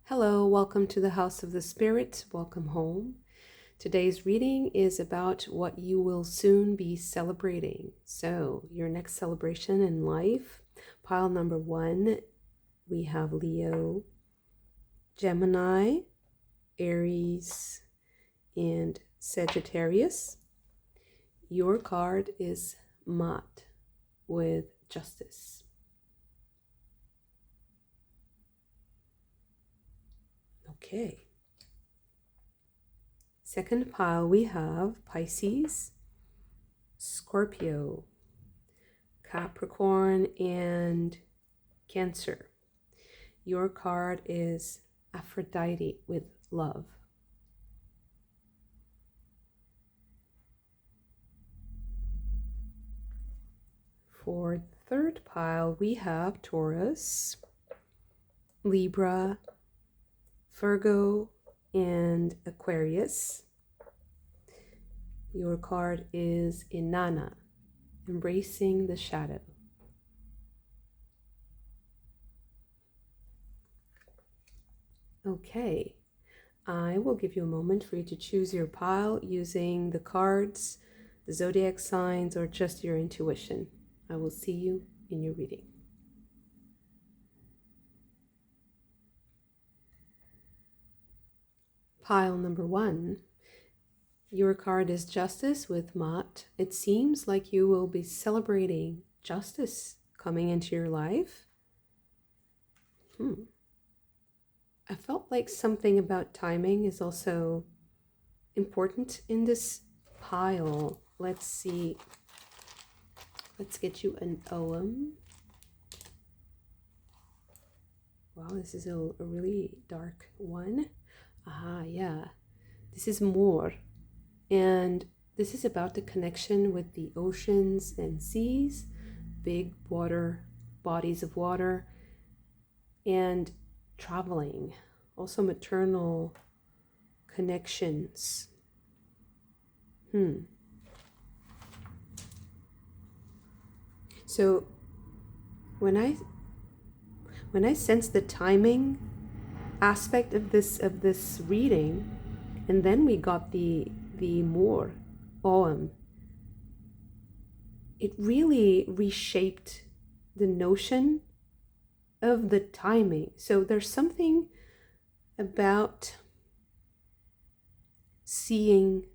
Hello, welcome to the House of the Spirit. Welcome home. Today's reading is about what you will soon be celebrating. So, your next celebration in life. Pile number 1, we have Leo, Gemini, Aries, and Sagittarius. Your card is Mat with Justice. Okay. Second pile, we have Pisces, Scorpio, Capricorn, and Cancer. Your card is Aphrodite with Love. For the third pile, we have Taurus, Libra, Virgo, and Aquarius. Your card is Inanna, Embracing the Shadow. Okay, I will give you a moment for you to choose your pile using the cards, the zodiac signs, or just your intuition. I will see you in your reading. Pile number 1. Your card is Justice with Mat. It seems like you will be celebrating justice coming into your life. I felt like something about timing is also important in this pile. Let's see. Let's get you an Ogham. Wow, this is a really dark one. Yeah. This is more. And this is about the connection with the oceans and seas, big water, bodies of water, and traveling. Also maternal connections. So when I sense the timing aspect of this reading, and then we got the more Ogham, it really reshaped the notion of the timing. So there's something about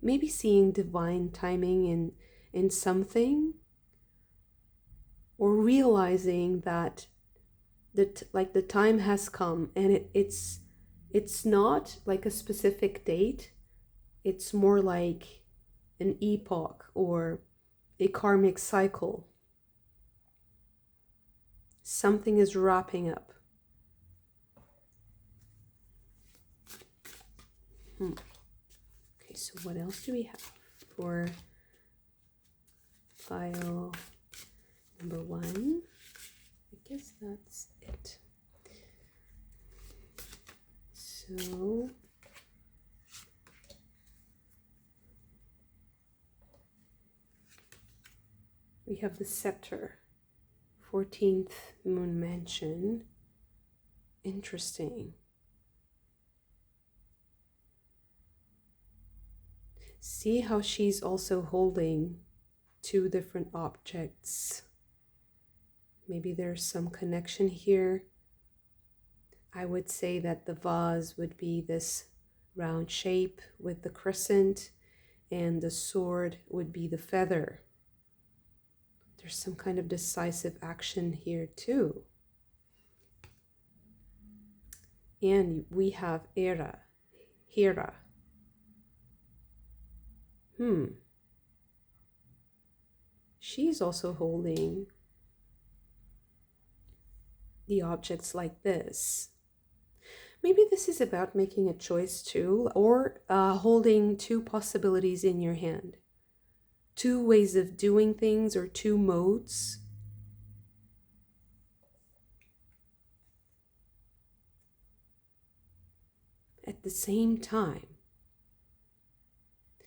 maybe seeing divine timing in something, or realizing that the time has come, and it's not like a specific date. It's more like an epoch or a karmic cycle. Something is wrapping up. Okay, so what else do we have for pile number 1? I guess that's it. So we have the scepter, 14th moon mansion. Interesting. See how she's also holding 2 different objects. Maybe there's some connection here. I would say that the vase would be this round shape with the crescent, and the sword would be the feather. There's some kind of decisive action here too. And we have Hera. She's also holding the objects like this. Maybe this is about making a choice too, or holding 2 possibilities in your hand. 2 ways of doing things, or 2 modes. At the same time.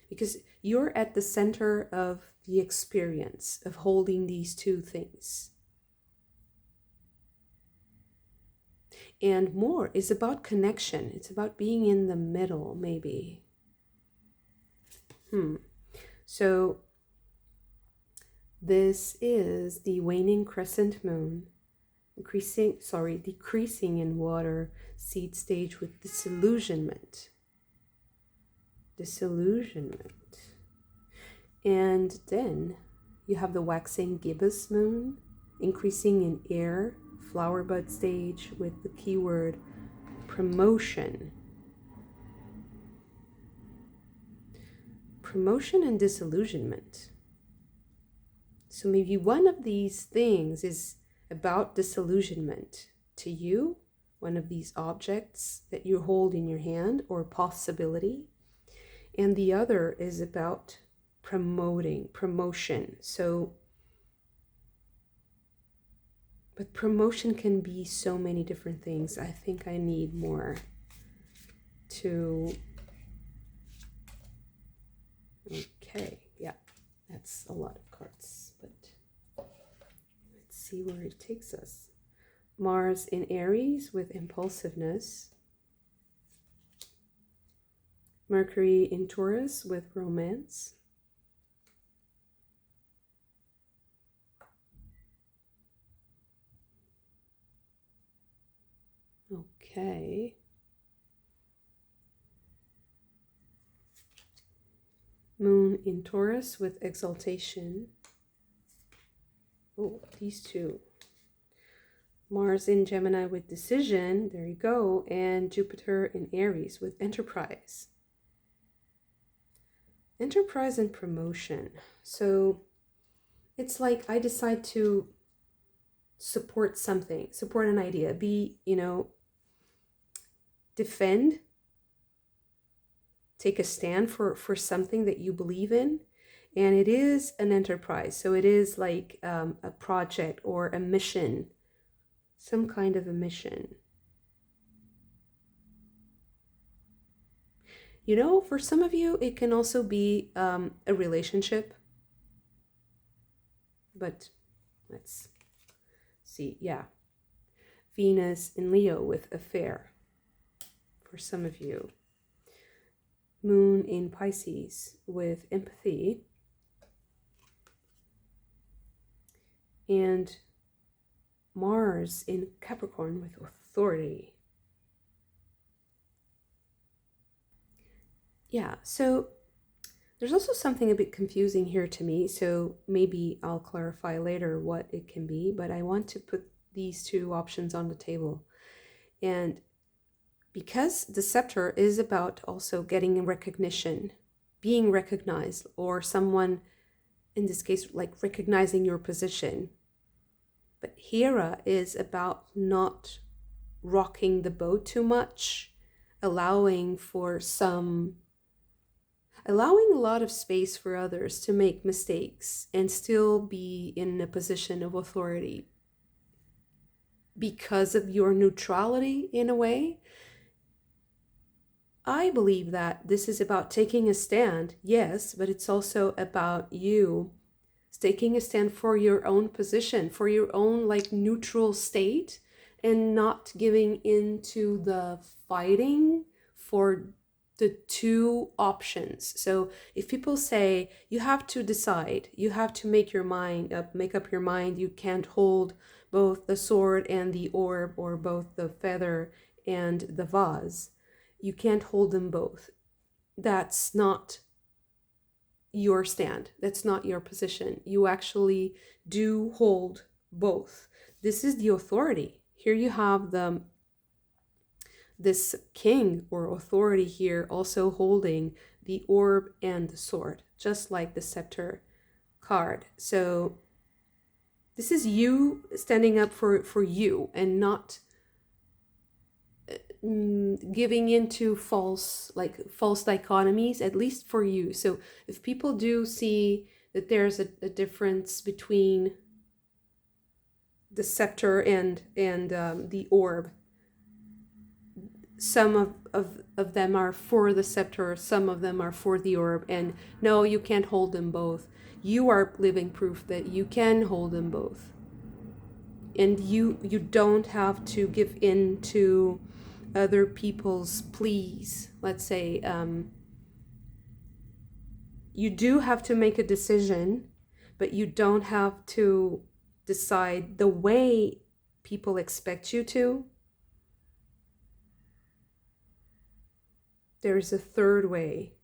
Because you're at the center of the experience of holding these 2 things. And more is about connection. It's about being in the middle, maybe. So this is the waning crescent moon, decreasing in water seed stage with disillusionment. And then you have the waxing gibbous moon, increasing in air, flower bud stage with the keyword promotion. Promotion and disillusionment. So maybe one of these things is about disillusionment to you, one of these objects that you hold in your hand or possibility. And the other is about promotion. So, but promotion can be so many different things. I think I need more to, okay, yeah, that's a lot of cards, but let's see where it takes us. Mars in Aries with impulsiveness. Mercury in Taurus with romance. Okay. Moon in Taurus with exaltation. Oh, these two. Mars in Gemini with decision. There you go. And Jupiter in Aries with enterprise. Enterprise and promotion. So it's like I decide to support something, support an idea, defend, take a stand for something that you believe in. And it is an enterprise. So it is like a project or a mission, some kind of a mission. For some of you, it can also be a relationship. But let's see. Yeah. Venus in Leo with affair for some of you. Moon in Pisces with empathy. And Mars in Capricorn with authority. Yeah, so there's also something a bit confusing here to me, so maybe I'll clarify later what it can be, but I want to put these two options on the table. And because the scepter is about also getting recognition, being recognized, or someone, in this case, like recognizing your position. But Hera is about not rocking the boat too much, allowing a lot of space for others to make mistakes and still be in a position of authority because of your neutrality in a way. I believe that this is about taking a stand, yes, but it's also about you taking a stand for your own position, for your own neutral state, and not giving into the fighting for the two options. So if people say you have to decide, you have to make up your mind, you can't hold both the sword and the orb, or both the feather and the vase, you can't hold them both. That's not your stand. That's not your position. You actually do hold both. This is the authority. Here you have this king or authority here also holding the orb and the sword, just like the scepter card. So this is you standing up for you and not giving into false dichotomies, at least for you. So if people do see that there's a difference between the scepter and the orb, some of them are for the scepter, some of them are for the orb, and no, you can't hold them both. You are living proof that you can hold them both. and you don't have to give in to other people's pleas. Let's say you do have to make a decision, but you don't have to decide the way people expect you to. There's a third way,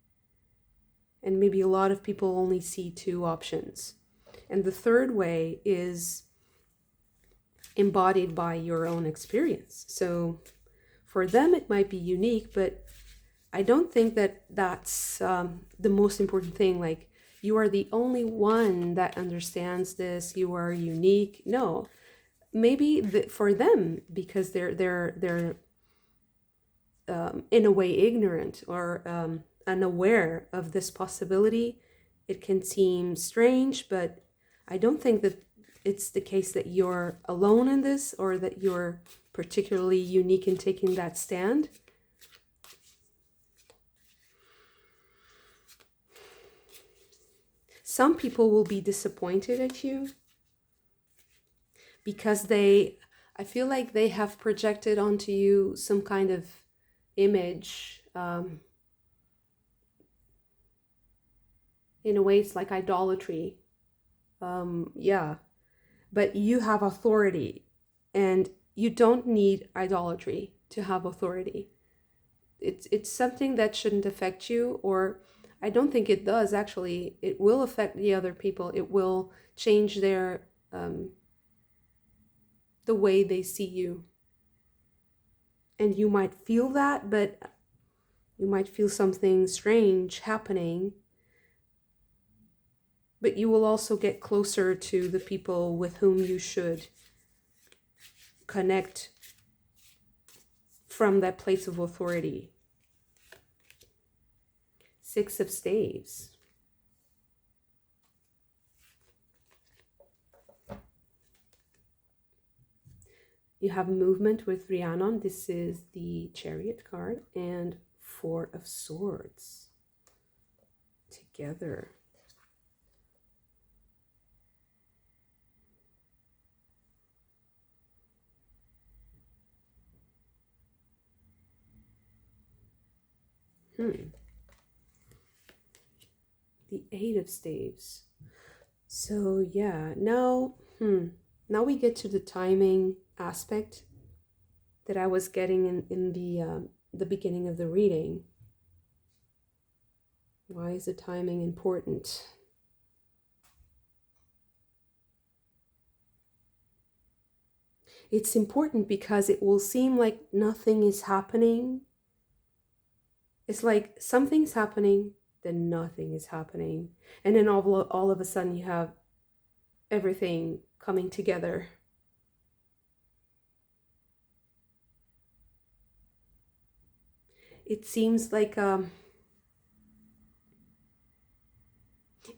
and maybe a lot of people only see two options. And the third way is embodied by your own experience. So for them, it might be unique, but I don't think that that's the most important thing. Like, you are the only one that understands this. You are unique. No, maybe for them, because they're in a way ignorant or unaware of this possibility, it can seem strange. But I don't think that it's the case that you're alone in this, or that you're particularly unique in taking that stand. Some people will be disappointed at you because I feel like they have projected onto you some kind of image. In a way, it's like idolatry. Yeah, but you have authority, and you don't need idolatry to have authority. It's something that shouldn't affect you, or I don't think it does actually. It will affect the other people. It will change their the way they see you. And you might feel that, but you might feel something strange happening. But you will also get closer to the people with whom you should connect from that place of authority. 6 of Staves. You have movement with Rhiannon. This is the Chariot card, and 4 of Swords together. The 8 of Staves. So yeah, now we get to the timing aspect that I was getting in the beginning of the reading. Why is the timing important? It's important because it will seem like nothing is happening. It's like something's happening, then nothing is happening. And then all of a sudden you have everything coming together. It seems like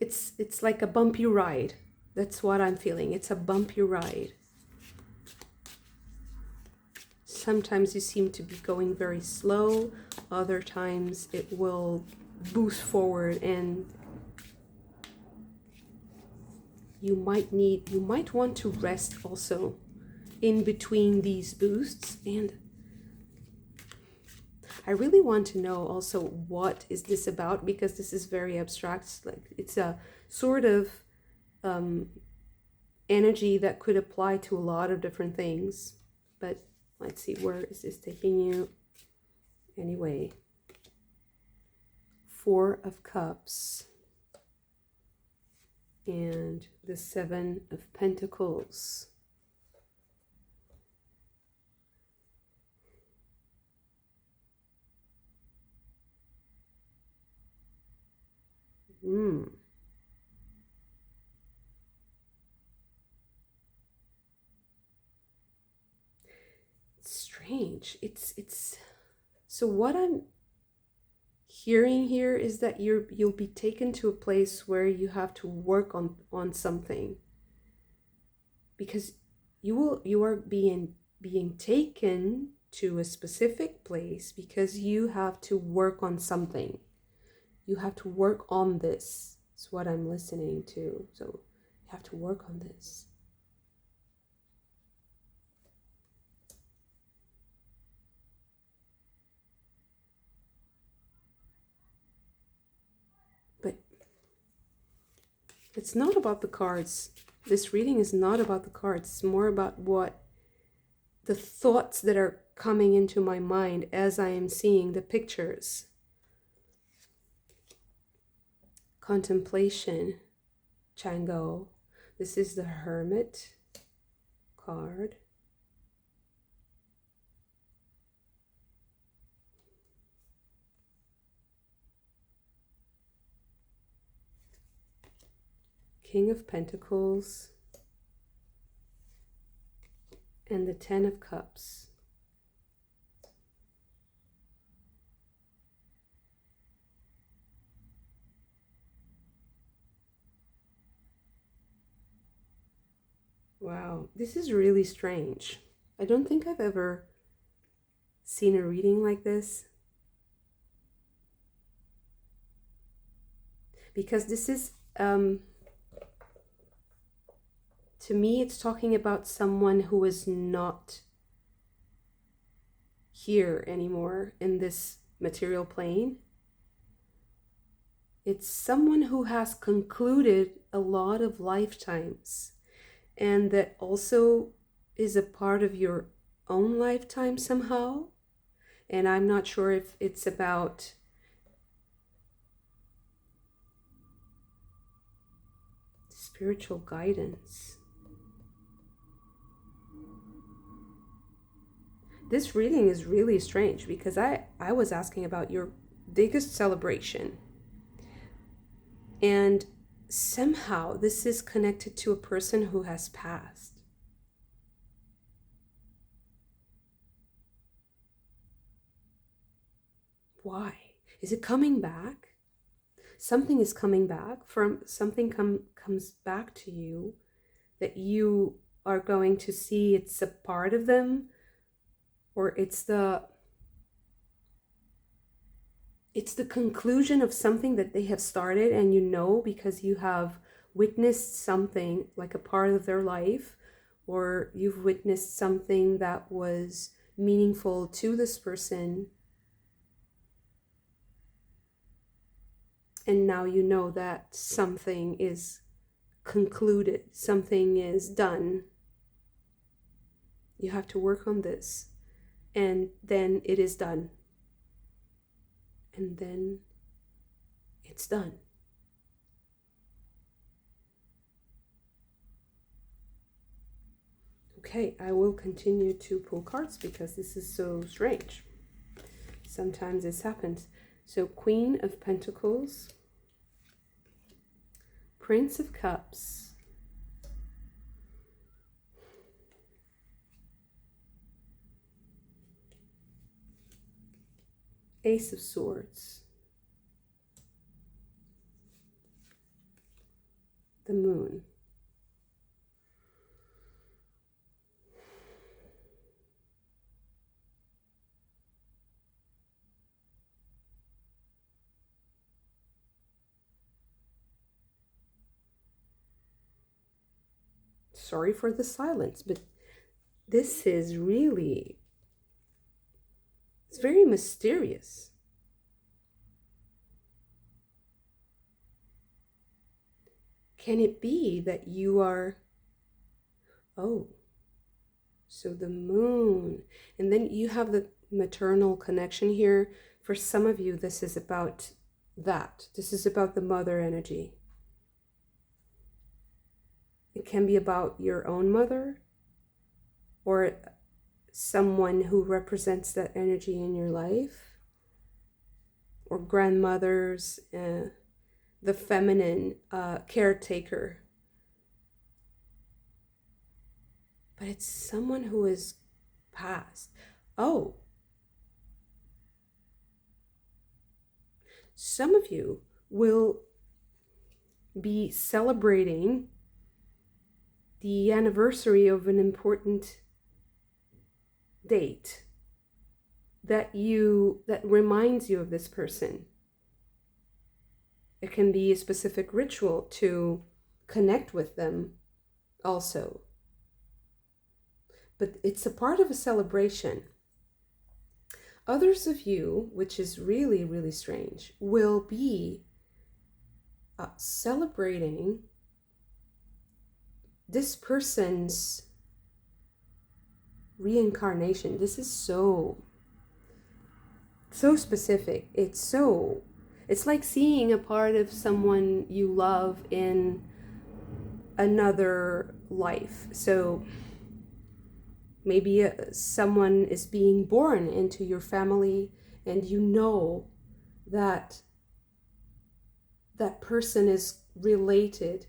it's like a bumpy ride. That's what I'm feeling. It's a bumpy ride. Sometimes you seem to be going very slow. Other times it will boost forward, and you might want to rest also in between these boosts. And I really want to know also, what is this about, because this is very abstract. Like, it's a sort of energy that could apply to a lot of different things. But let's see, where is this taking you? Anyway, 4 of Cups and the 7 of Pentacles. It's strange. It's so what I'm hearing here is that you'll be taken to a place where you have to work on something, because you are being taken to a specific place because you have to work on something. You have to work on this. It's what I'm listening to. So you have to work on this. It's not about the cards. This reading is not about the cards. It's more about what the thoughts that are coming into my mind as I am seeing the pictures. Contemplation, Chango. This is the Hermit card. King of Pentacles. And the Ten of Cups. Wow, this is really strange. I don't think I've ever seen a reading like this. Because this is, to me, it's talking about someone who is not here anymore in this material plane. It's someone who has concluded a lot of lifetimes, and that also is a part of your own lifetime somehow. And I'm not sure if it's about spiritual guidance. This reading is really strange because I was asking about your biggest celebration. And somehow this is connected to a person who has passed. Why? Is it coming back? Something is coming back from something comes back to you that you are going to see. It's a part of them, or it's the conclusion of something that they have started, and you know because you have witnessed something like a part of their life, or you've witnessed something that was meaningful to this person. And now you know that something is concluded, something is done. You have to work on this, and then it is done. And then it's done. Okay, I will continue to pull cards because this is so strange. Sometimes this happens. So Queen of Pentacles, Prince of Cups, Ace of Swords, the Moon. Sorry for the silence, but this is really, it's very mysterious. Can it be that you are, oh, so the Moon, and then you have the maternal connection here. For some of you, this is about that. This is about the mother energy. It can be about your own mother or someone who represents that energy in your life, or grandmothers, the feminine caretaker. But it's someone who is past. Oh, some of you will be celebrating the anniversary of an important date that reminds you of this person. It can be a specific ritual to connect with them also. But it's a part of a celebration. Others of you, which is really, really strange, will be celebrating this person's reincarnation, this is so specific. It's like seeing a part of someone you love in another life. So maybe someone is being born into your family, and you know that that person is related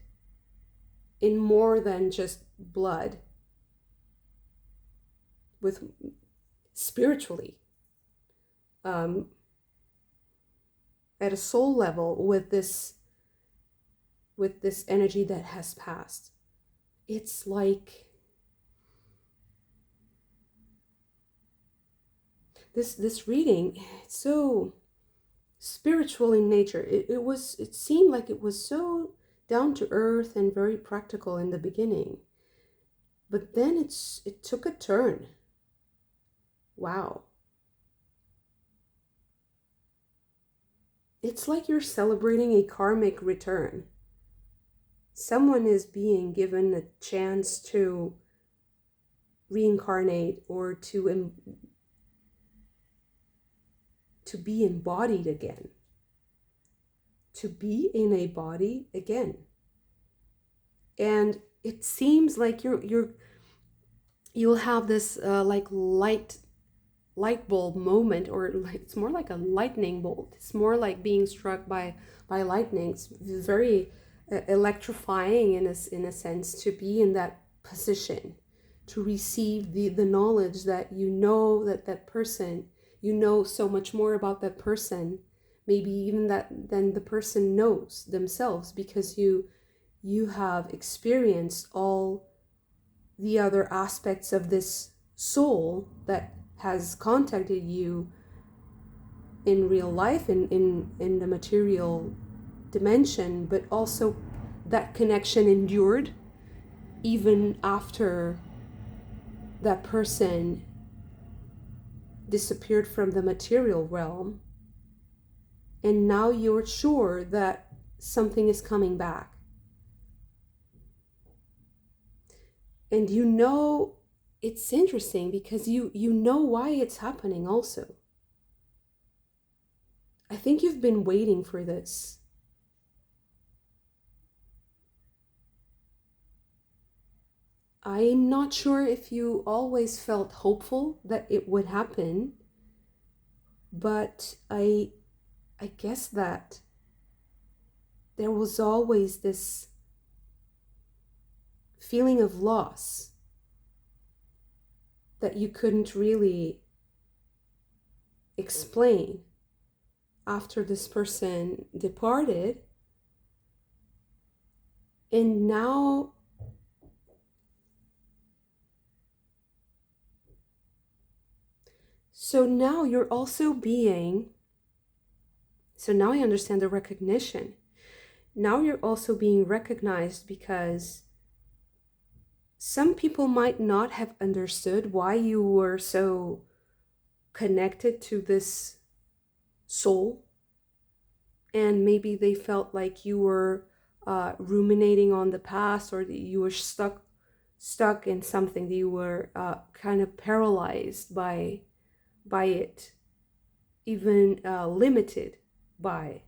in more than just blood, with spiritually, at a soul level, with this energy that has passed. It's like this reading, it's so spiritual in nature. It seemed like it was so down to earth and very practical in the beginning, but then it took a turn. Wow. It's like you're celebrating a karmic return. Someone is being given a chance to reincarnate, or to be embodied again, to be in a body again. And it seems like you'll have this like light bulb moment, or like, it's more like a lightning bolt. It's more like being struck by lightning. It's very electrifying in a sense, to be in that position, to receive the knowledge that you know that person, you know so much more about that person, maybe even than the person knows themselves, because you have experienced all the other aspects of this soul that has contacted you in real life, in the material dimension, but also that connection endured even after that person disappeared from the material realm. And now you're sure that something is coming back. And you know, it's interesting because you know why it's happening also. I think you've been waiting for this. I'm not sure if you always felt hopeful that it would happen, but I guess that there was always this feeling of loss that you couldn't really explain after this person departed. And now you're also being, so now I understand the recognition. Now you're also being recognized, because some people might not have understood why you were so connected to this soul, and maybe they felt like you were ruminating on the past, or that you were stuck in something, that you were kind of paralyzed by it, even limited by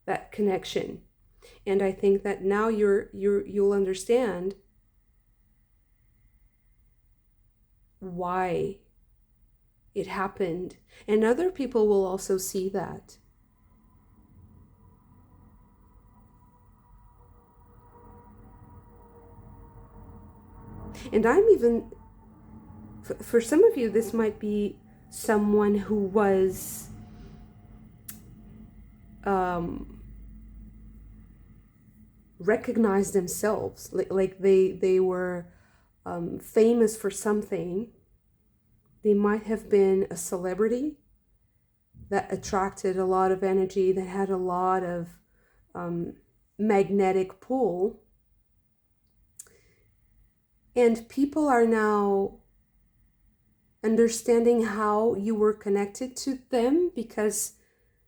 that connection. And I think that now you'll understand why it happened, and other people will also see that. And I'm even, for some of you, this might be someone who was recognized themselves, like they were famous for something. They might have been a celebrity that attracted a lot of energy, that had a lot of magnetic pull. And people are now understanding how you were connected to them, because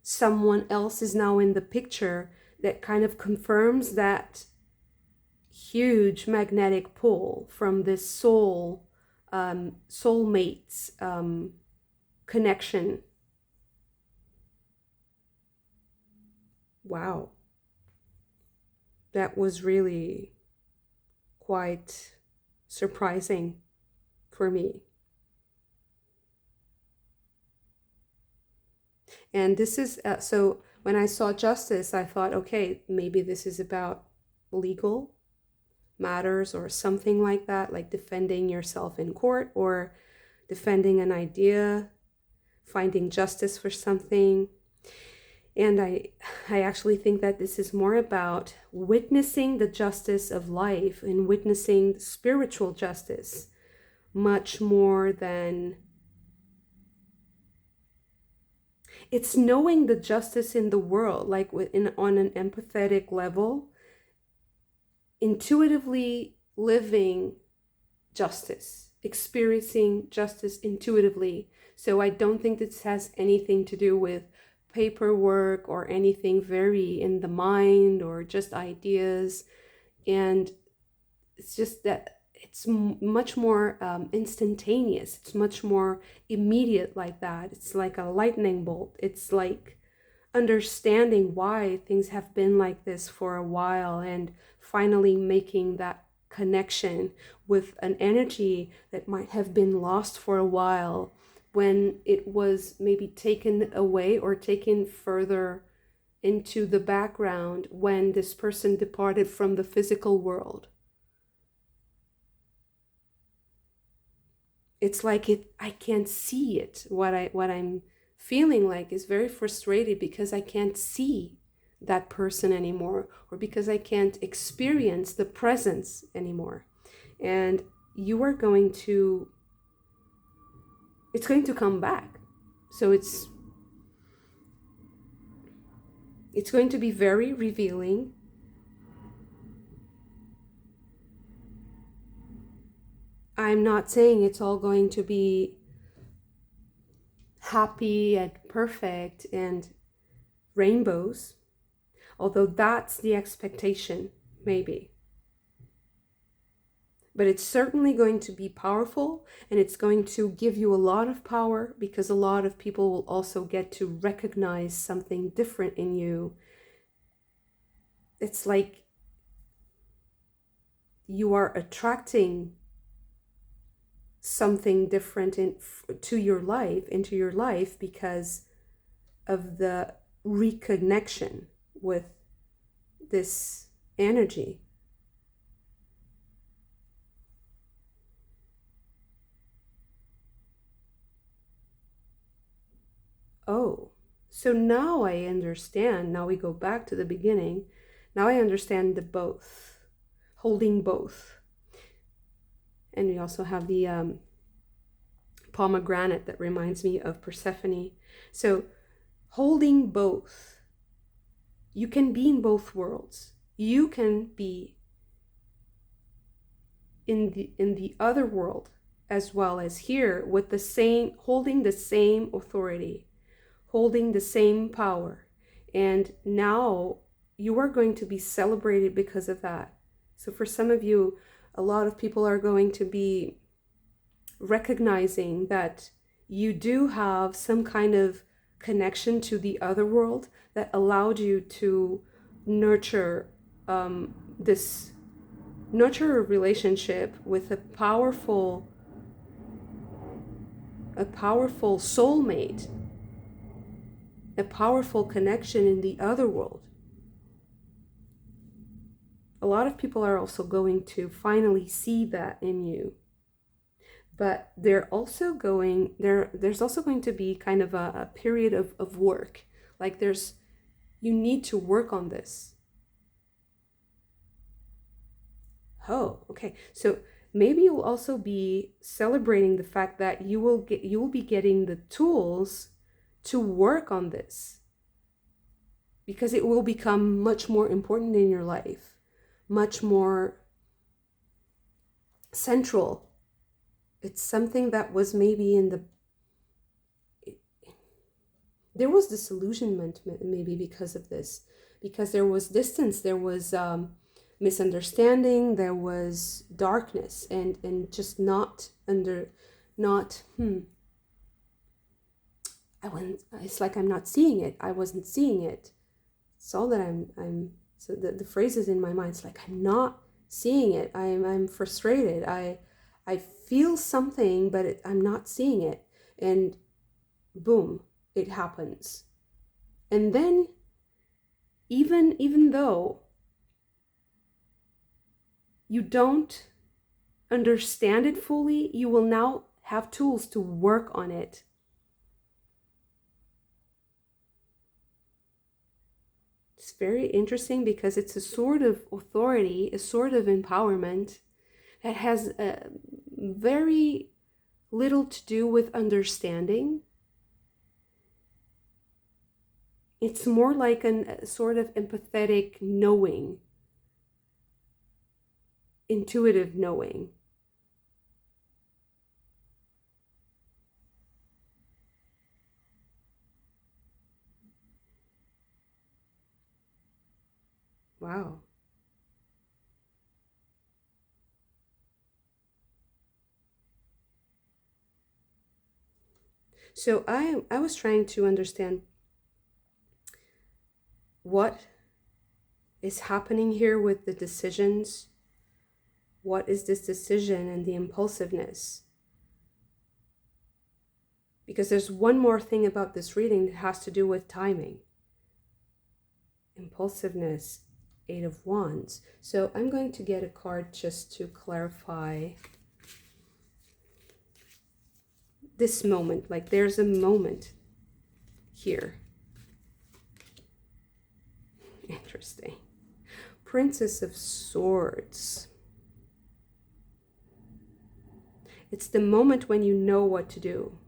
someone else is now in the picture that kind of confirms that huge magnetic pull from this soulmates connection. Wow, that was really quite surprising for me. And this is so when I saw justice, I thought, okay, maybe this is about legal matters or something like that, like defending yourself in court or defending an idea, finding justice for something. And I actually think that this is more about witnessing the justice of life and witnessing spiritual justice, much more than it's knowing the justice in the world, like on an empathetic level, intuitively living justice, experiencing justice intuitively. So I don't think this has anything to do with paperwork or anything very in the mind or just ideas. And it's just that it's much more instantaneous. It's much more immediate like that. It's like a lightning bolt. It's like understanding why things have been like this for a while and finally making that connection with an energy that might have been lost for a while when it was maybe taken away or taken further into the background when this person departed from the physical world. It's like I can't see it. What I'm feeling like is very frustrated because I can't see that person anymore, or because I can't experience the presence anymore. And you are going to, it's going to come back. So it's going to be very revealing. I'm not saying it's all going to be happy and perfect and rainbows, although that's the expectation, maybe. But it's certainly going to be powerful, and it's going to give you a lot of power, because a lot of people will also get to recognize something different in you. It's like you are attracting something different into your life because of the reconnection with this energy. Oh, so now I understand. Now we go back to the beginning. Now I understand the both, holding both. And we also have the pomegranate that reminds me of Persephone. So holding both, you can be in both worlds. You can be in the other world as well as here, with the same, holding the same authority, holding the same power. And now you are going to be celebrated because of that. So for some of you, a lot of people are going to be recognizing that you do have some kind of connection to the other world that allowed you to nurture a relationship with a powerful soulmate, a powerful connection in the other world. A lot of people are also going to finally see that in you. But there's also going to be kind of a period of work. Like you need to work on this. Oh, okay. So maybe you'll also be celebrating the fact that you will be getting the tools to work on this, because it will become much more important in your life, much more central. It's something that was maybe there was disillusionment maybe because of this, because there was distance, there was misunderstanding, there was darkness, and just not under, not, I wasn't, it's like I'm not seeing it. I wasn't seeing it. It's all that so the phrase is in my mind. It's like, I'm not seeing it. I'm frustrated. I feel something, but I'm not seeing it. And boom, it happens. And then even though you don't understand it fully, you will now have tools to work on it. It's very interesting because it's a sort of authority, a sort of empowerment that has very little to do with understanding. It's more like a sort of empathetic knowing, intuitive knowing. Wow. So I was trying to understand what is happening here with the decisions. What is this decision and the impulsiveness? Because there's one more thing about this reading that has to do with timing. Impulsiveness, 8 of Wands. So I'm going to get a card just to clarify this moment. Like there's a moment here. Interesting. Princess of Swords. It's the moment when you know what to do.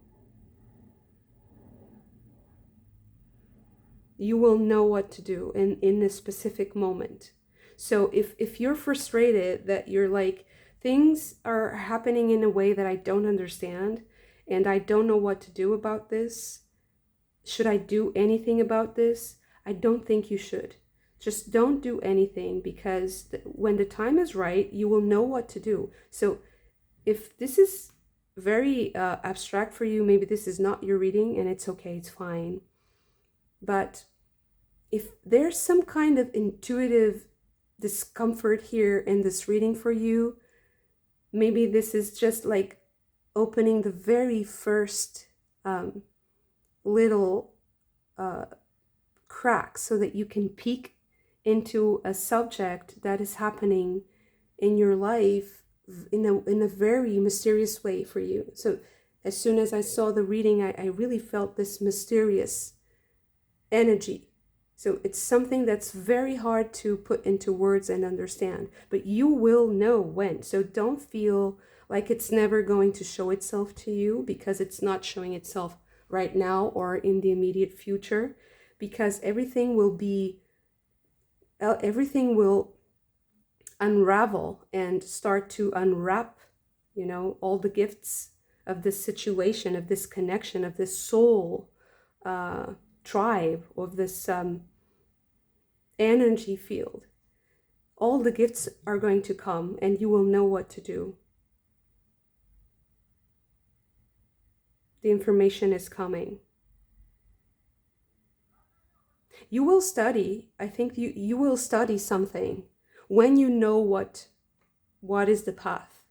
You will know what to do in a specific moment. So if you're frustrated that you're like, things are happening in a way that I don't understand and I don't know what to do about this, should I do anything about this? I don't think you should. Just don't do anything, because when the time is right, you will know what to do. So if this is very abstract for you, maybe this is not your reading, and it's okay, it's fine. But if there's some kind of intuitive discomfort here in this reading for you, maybe this is just like opening the very first little crack so that you can peek into a subject that is happening in your life in a very mysterious way for you. So as soon as I saw the reading, I really felt this mysterious energy. So it's something that's very hard to put into words and understand, but you will know when. So don't feel like it's never going to show itself to you, because it's not showing itself right now or in the immediate future, because everything will unravel and start to unwrap, all the gifts of this situation, of this connection, of this soul tribe, of this energy field. All the gifts are going to come and you will know what to do. The information is coming. You will study. I think you will study something when you know what is the path.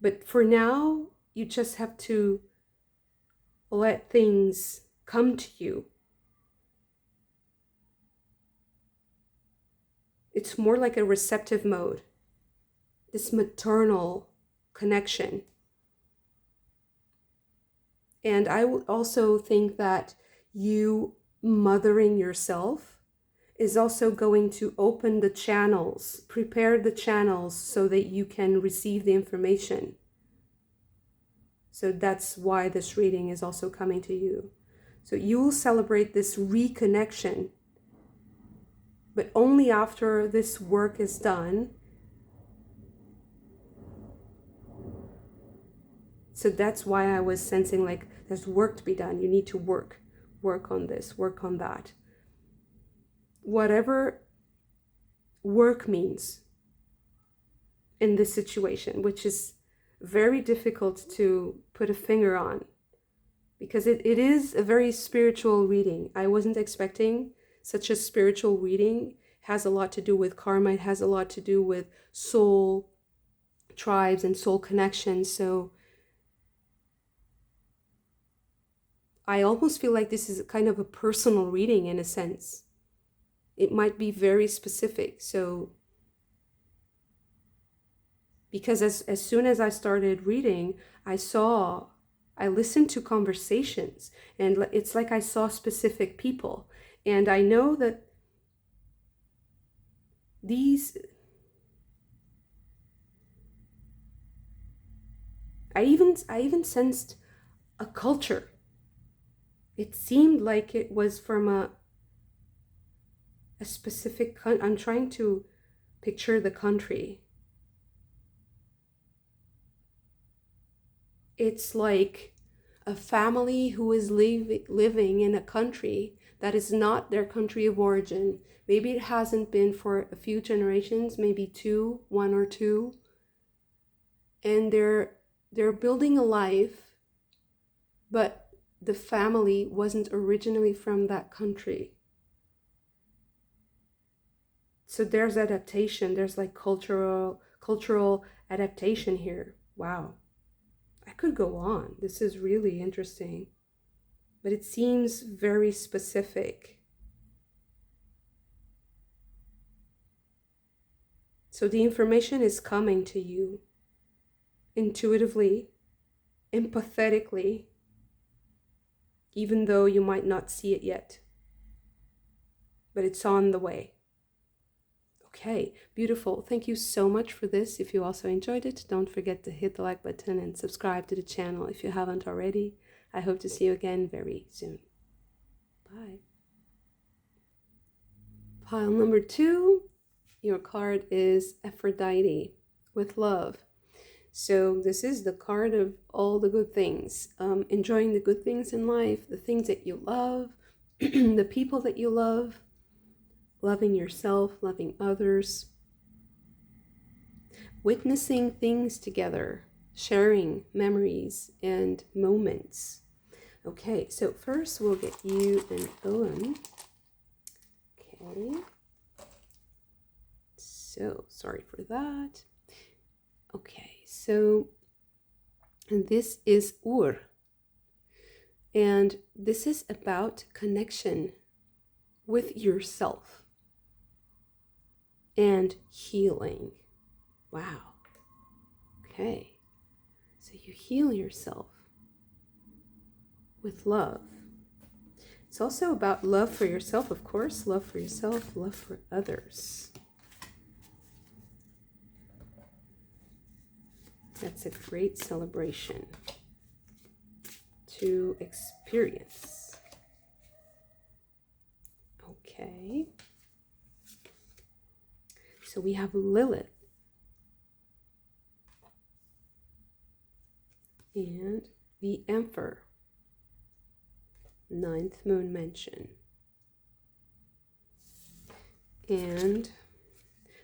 But for now, you just have to let things come to you. It's more like a receptive mode, this maternal connection. And I would also think that you mothering yourself is also going to open the channels, prepare the channels so that you can receive the information. So that's why this reading is also coming to you. So you will celebrate this reconnection, but only after this work is done. So that's why I was sensing like there's work to be done. You need to work on this, work on that. Whatever work means in this situation, which is very difficult to put a finger on, because it is a very spiritual reading. I wasn't expecting such a spiritual reading. It has a lot to do with karma. It has a lot to do with soul tribes and soul connections. So I almost feel like this is kind of a personal reading in a sense. It might be very specific. So because as soon as I started reading, I listened to conversations, and it's like I saw specific people. And I know that I even sensed a culture. It seemed like it was from a specific I'm trying to picture the country. It's like a family who is living in a country that is not their country of origin. Maybe it hasn't been for a few generations, maybe one or two. And they're building a life, but the family wasn't originally from that country. So there's adaptation. There's like cultural adaptation here. Wow. I could go on. This is really interesting. But it seems very specific. So the information is coming to you intuitively, empathetically, even though you might not see it yet. But it's on the way. Okay, beautiful. Thank you so much for this. If you also enjoyed it, don't forget to hit the like button and subscribe to the channel if you haven't already. I hope to see you again very soon. Bye. Pile number 2, your card is Aphrodite with love. So this is the card of all the good things, enjoying the good things in life, the things that you love, the people that you love, loving yourself, loving others, witnessing things together, sharing memories and moments. Okay, so first we'll get you an Owen. Okay. So, sorry for that. Okay, so this is Ur. And this is about connection with yourself and healing. Wow. Okay. So you heal yourself with love. It's also about love for yourself, of course. Love for yourself, love for others. That's a great celebration to experience. Okay. So we have Lilith. And the Emperor. 9th moon mansion. And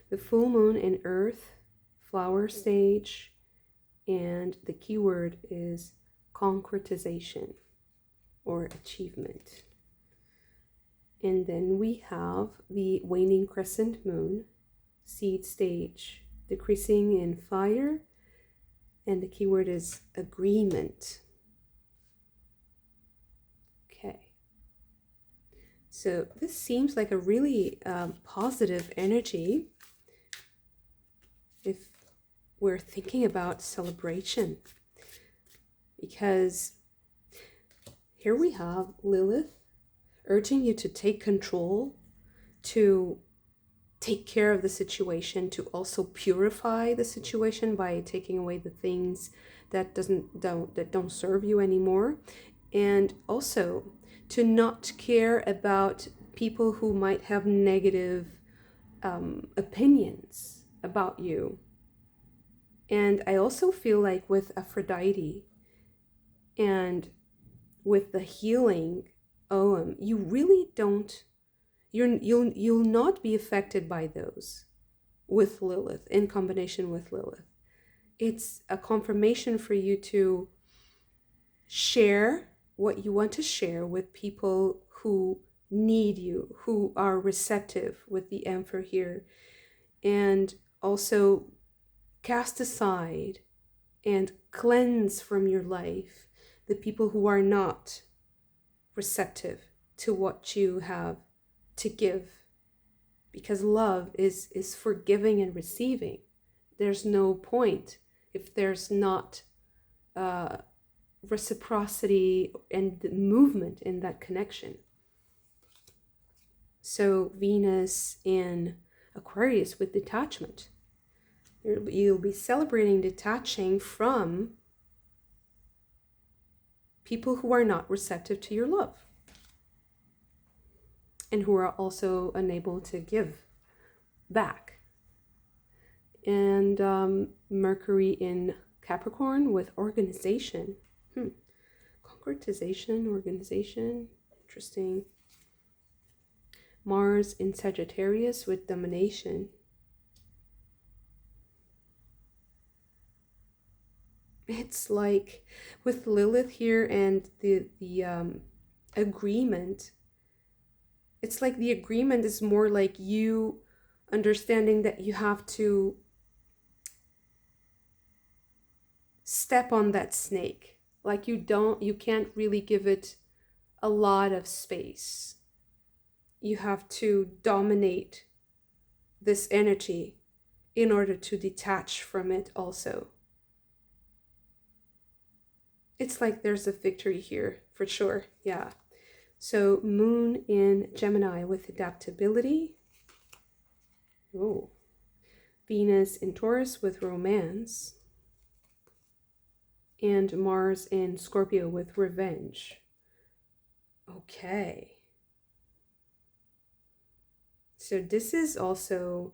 the full moon in Earth, flower stage, and the keyword is concretization or achievement. And then we have the waning crescent moon, seed stage, decreasing in fire, and the keyword is agreement. Okay. So this seems like a really positive energy if we're thinking about celebration, because here we have Lilith urging you to take control, to take care of the situation, to also purify the situation by taking away the things that don't serve you anymore, and also to not care about people who might have negative opinions about you. And I also feel like with Aphrodite and with the healing Ogham, you really don't, you'll not be affected by those. with Lilith, in combination with Lilith. It's a confirmation for you to share what you want to share with people who need you, who are receptive, with the Emperor here. And also cast aside and cleanse from your life the people who are not receptive to what you have to give. Because love is for giving and receiving. There's no point if there's not reciprocity and movement in that connection. So Venus in Aquarius with detachment. You'll be celebrating detaching from people who are not receptive to your love and who are also unable to give back. And Mercury in Capricorn with organization. Concretization, organization, interesting. Mars in Sagittarius with domination. It's like with Lilith here and the agreement. It's like the agreement is more like you understanding that you have to step on that snake. Like you can't really give it a lot of space. You have to dominate this energy in order to detach from it also. It's like there's a victory here for sure. Yeah. So Moon in Gemini with adaptability. Oh. Venus in Taurus with romance. And Mars in Scorpio with revenge. Okay. So this is also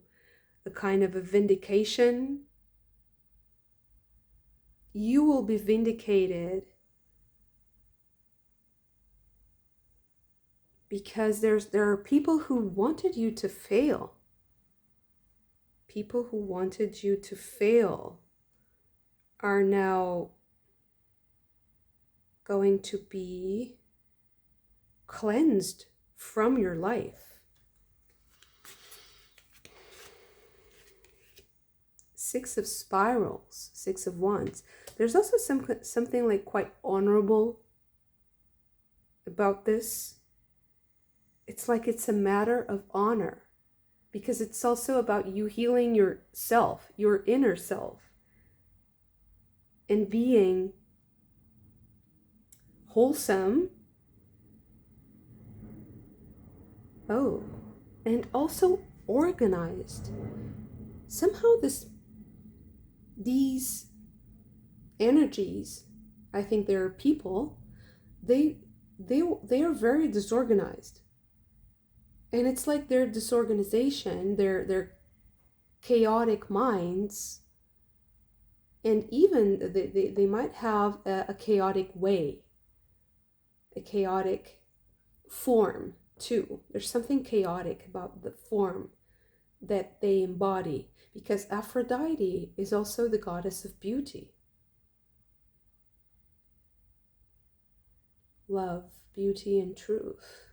a kind of a vindication. You will be vindicated because there are people who wanted you to fail. People who wanted you to fail are now going to be cleansed from your life. 6 of spirals, 6 of wands. There's also something like quite honorable about this. It's like it's a matter of honor because it's also about you healing yourself, your inner self, and being wholesome. Oh, and also organized. Somehow these energies, I think there are people, they are very disorganized. And it's like their disorganization, their chaotic minds, and even they might have a chaotic way, a chaotic form too. There's something chaotic about the form that they embody, because Aphrodite is also the goddess of beauty. Love, beauty, and truth.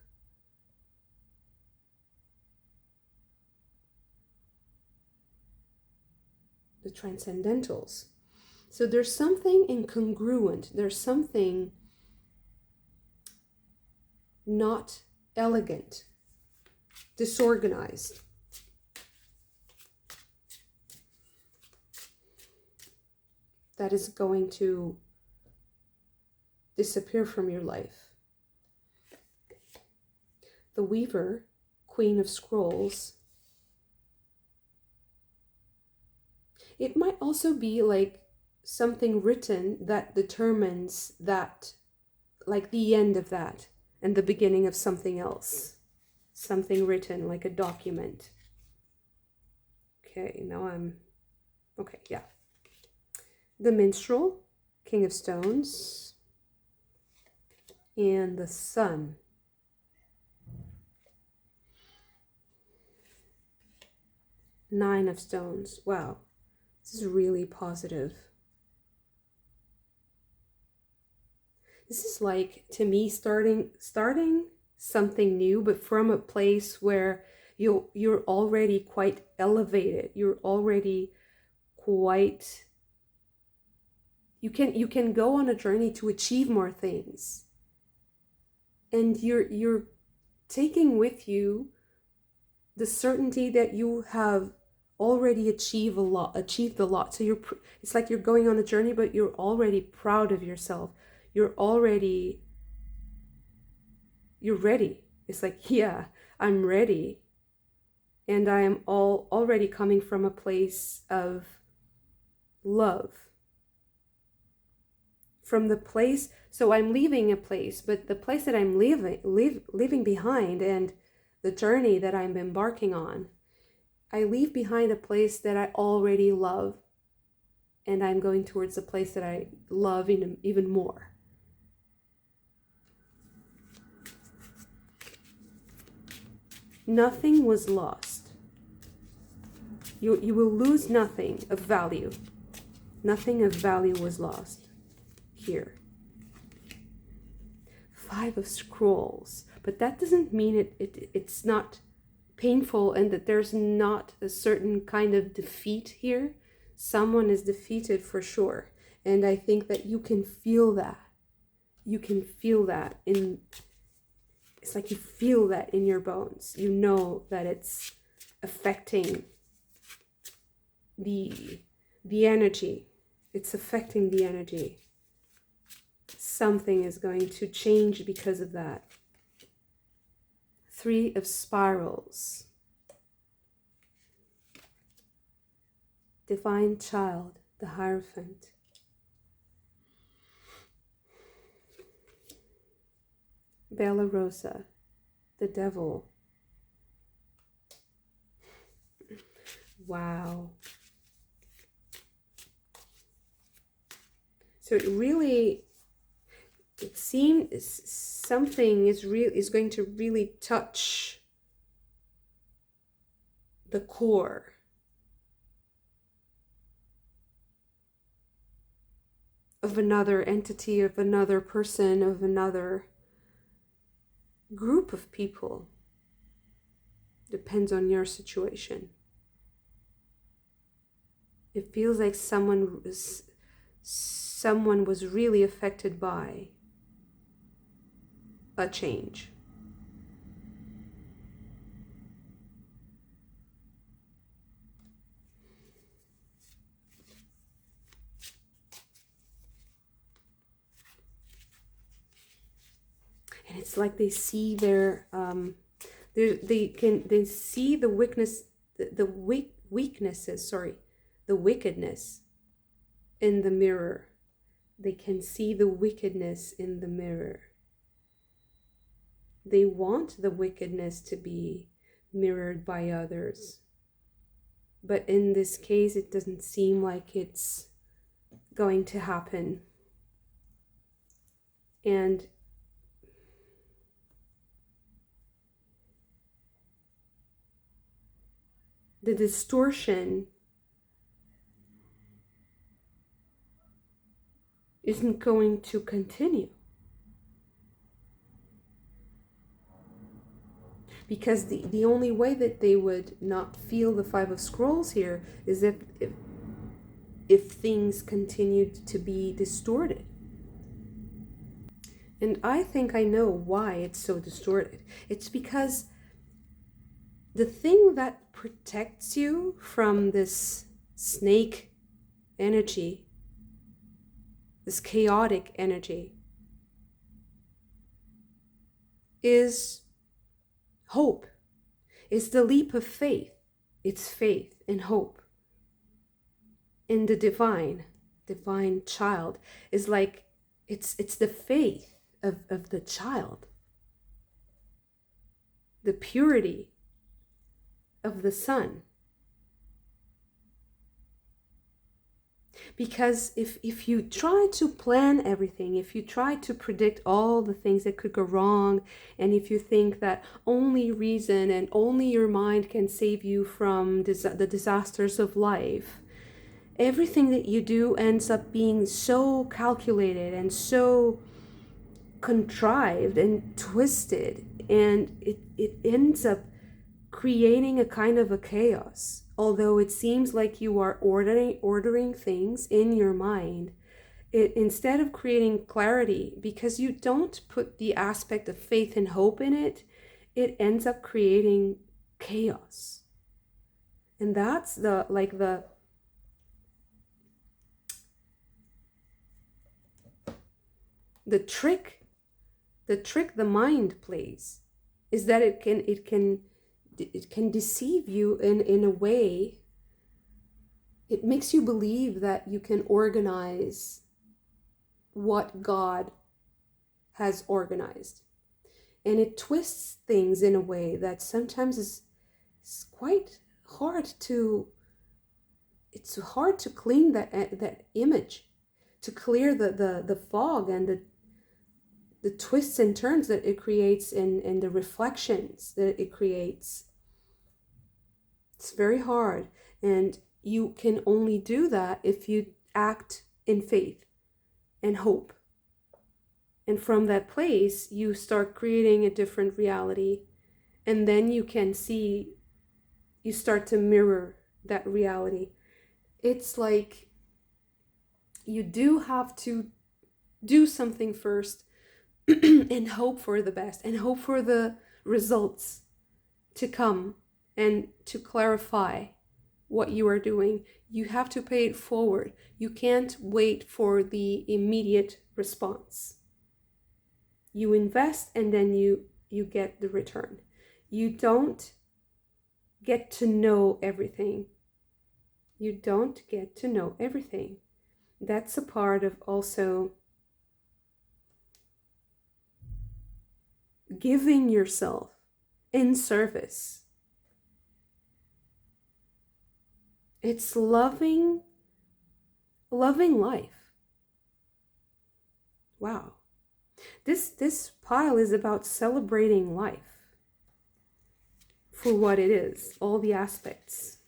The transcendentals. So there's something incongruent. There's something not elegant, disorganized. That is going to disappear from your life. The Weaver, Queen of Scrolls. It might also be like something written that determines that, like the end of that and the beginning of something else. Something written like a document. Okay, now okay, yeah. The Minstrel, King of Stones, and the Sun. Nine of Stones. Wow, this is really positive. This is like, to me, starting something new, but from a place where you're already quite elevated. You're already quite, you can go on a journey to achieve more things. And you're taking with you the certainty that you have already achieved a lot. So it's like you're going on a journey, but you're already proud of yourself. You're ready. It's like, yeah, I'm ready. And I am already coming from a place of love. From the place, so I'm leaving a place, but the place that I'm leaving behind, and the journey that I'm embarking on, I leave behind a place that I already love, and I'm going towards a place that I love even more. Nothing was lost. You will lose nothing of value. Nothing of value was lost here. Five of Scrolls, but that doesn't mean it's not painful and that there's not a certain kind of defeat here. Someone is defeated for sure, and I think that you can feel that. You can feel that it's like you feel that in your bones. You know that it's affecting the energy. It's affecting the energy. Something is going to change because of that. Three of Spirals. Divine Child, the Hierophant. Bella Rosa, the Devil. Wow. So it seems something is going to really touch the core of another entity, of another person, of another group of people. Depends on your situation. It feels like someone was really affected by a change. And it's like they see they see the wickedness in the mirror. They can see the wickedness in the mirror. They want the wickedness to be mirrored by others. But in this case, it doesn't seem like it's going to happen. And the distortion isn't going to continue. Because the only way that they would not feel the Five of Scrolls here is if things continued to be distorted. And I think I know why it's so distorted. It's because the thing that protects you from this snake energy, this chaotic energy, is hope. It's the leap of faith. It's faith and hope in the divine child. Is like it's the faith of the child, the purity of the son. Because if you try to plan everything, if you try to predict all the things that could go wrong, and if you think that only reason and only your mind can save you from the disasters of life, everything that you do ends up being so calculated and so contrived and twisted, and it ends up creating a kind of a chaos. Although it seems like you are ordering things in your mind, it, instead of creating clarity, because you don't put the aspect of faith and hope in it, it ends up creating chaos. And that's the trick the mind plays, is that it can deceive you in a way. It makes you believe that you can organize what God has organized, and it twists things in a way that sometimes is quite hard to clean that image, to clear the fog and the twists and turns that it creates, and the reflections that it creates. It's very hard, and you can only do that if you act in faith and hope. And from that place, you start creating a different reality, and then you can see, you start to mirror that reality. It's like you do have to do something first and hope for the best, and hope for the results to come and to clarify what you are doing. You have to pay it forward. You can't wait for the immediate response. You invest, and then you get the return. You don't get to know everything. You don't get to know everything. That's a part of also giving yourself in service. It's loving life. Wow. This pile is about celebrating life for what it is, all the aspects.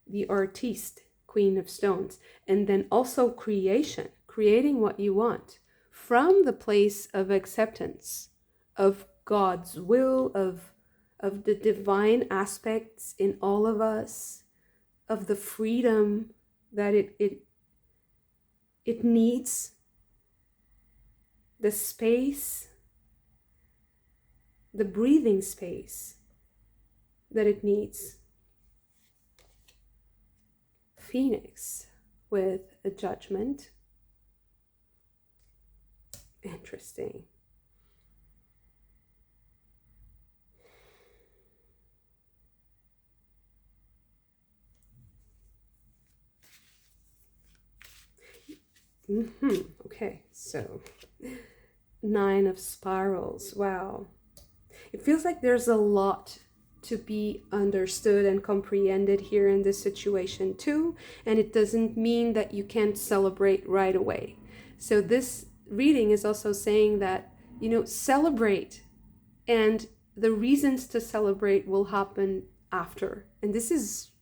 The artiste, Queen of Stones, and then also creating what you want from the place of acceptance of God's will, of the divine aspects in all of us, of the freedom that it needs, the space, the breathing space that it needs. Phoenix with a judgment. Interesting. Okay, so 9 of Spirals. Wow. It feels like there's a lot to be understood and comprehended here in this situation too, and it doesn't mean that you can't celebrate right away. So this reading is also saying that, celebrate, and the reasons to celebrate will happen after. And this is,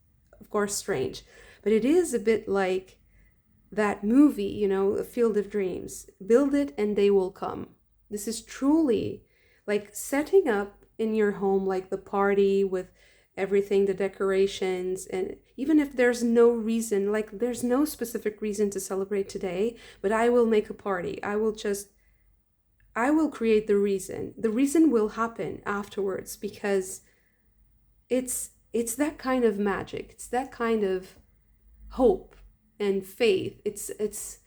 of course, strange, but it is a bit like that movie, A Field of Dreams. Build it and they will come. This is truly like setting up in your home, like the party with everything, the decorations, and even if there's no reason, like there's no specific reason to celebrate today, but I will make a party. I will create the reason. The reason will happen afterwards, because it's that kind of magic. It's that kind of hope and faith. It's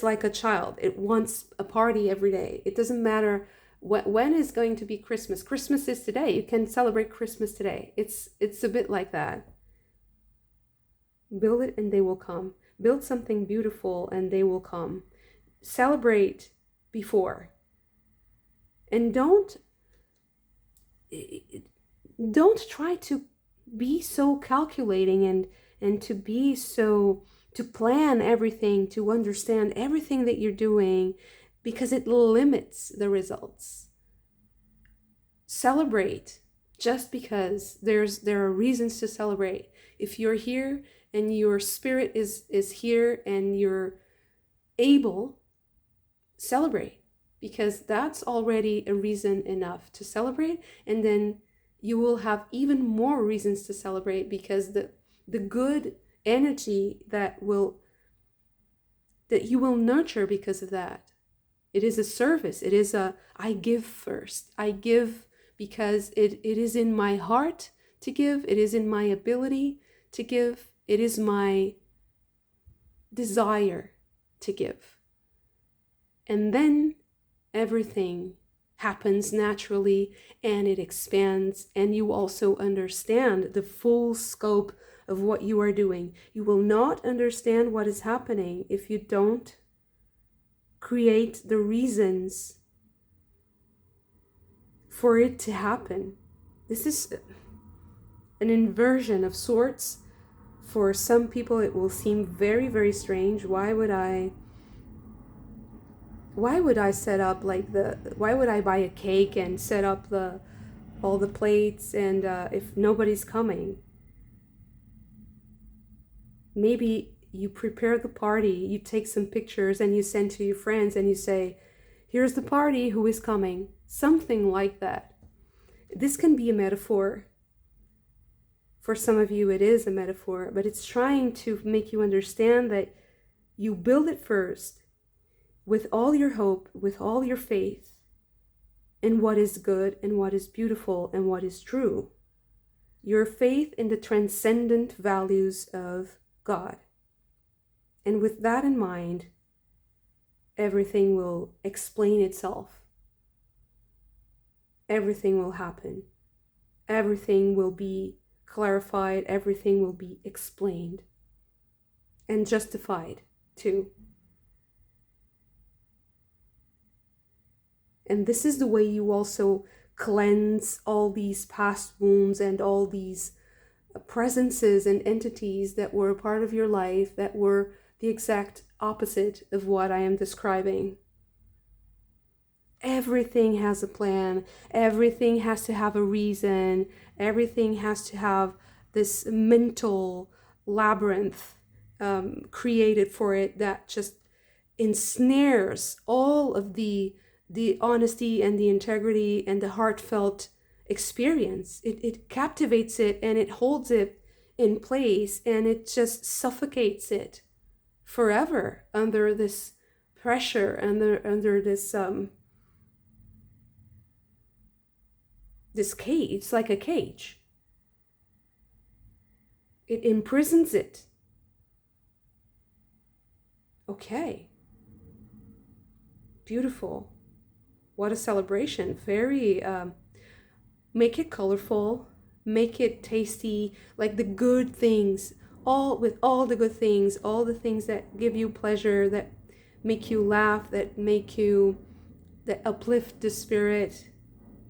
like a child. It wants a party every day. It doesn't matter when is going to be Christmas. Christmas is today. You can celebrate Christmas today. It's a bit like that. Build it and they will come. Build something beautiful and they will come. Celebrate before. And don't try to be so calculating and to be so, to plan everything, to understand everything that you're doing, because it limits the results. Celebrate just because there are reasons to celebrate. If you're here and your spirit is here and you're able, celebrate, because that's already a reason enough to celebrate. And then you will have even more reasons to celebrate, because the good energy that you will nurture because of that. It is a service. It is I give first. I give because it is in my heart to give. It is in my ability to give. It is my desire to give. And then everything happens naturally, and it expands, and you also understand the full scope of what you are doing. You will not understand what is happening if you don't create the reasons for it to happen. This is an inversion of sorts. For some people it will seem very, very strange. Why would I set up why would I buy a cake and set up all the plates and if nobody's coming? Maybe you prepare the party, you take some pictures and you send to your friends and you say, here's the party, who is coming? Something like that. This can be a metaphor. For some of you it is a metaphor, but it's trying to make you understand that you build it first with all your hope, with all your faith in what is good and what is beautiful and what is true. Your faith in the transcendent values of God. And with that in mind, everything will explain itself. Everything will happen. Everything will be clarified. Everything will be explained and justified too. And this is the way you also cleanse all these past wounds and all these presences and entities that were a part of your life that were the exact opposite of what I am describing. Everything has a plan. Everything has to have a reason. Everything has to have this mental labyrinth created for it that just ensnares all of the honesty and the integrity and the heartfelt experience. It captivates it and it holds it in place, and it just suffocates it forever under this pressure, under this this cage. It's like a cage. It imprisons it. Okay. Beautiful. What a celebration. Very make it colorful, make it tasty, like the good things, all the good things, all the things that give you pleasure, that make you laugh, that uplift the spirit.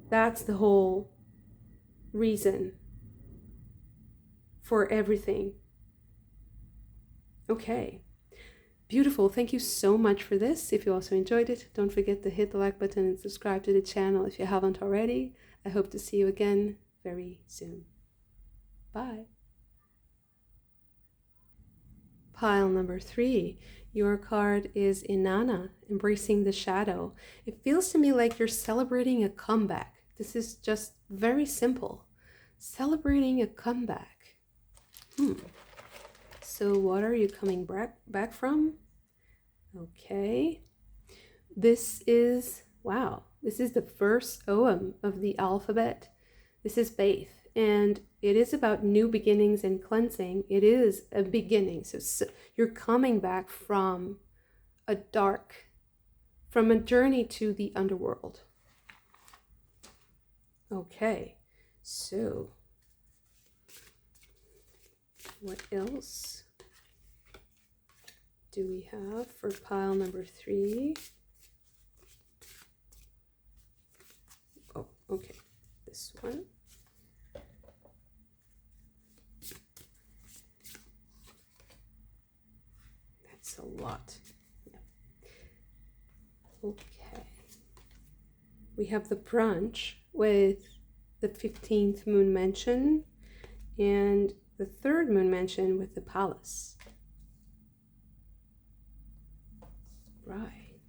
That's the whole reason for everything. Okay. Beautiful. Thank you so much for this. If you also enjoyed it, don't forget to hit the like button and subscribe to the channel if you haven't already. I hope to see you again very soon. Bye. Pile number 3. Your card is Inanna, embracing the shadow. It feels to me like you're celebrating a comeback. This is just very simple. Celebrating a comeback. So what are you coming back from? Okay. This is, wow, this is the first OM of the alphabet. This is faith, and it is about new beginnings and cleansing. It is a beginning. So you're coming back from a journey to the underworld. Okay, so what else do we have for pile number 3? Oh, okay, this one. we have the brunch with the 15th moon mansion and the 3rd moon mansion with the palace. Right.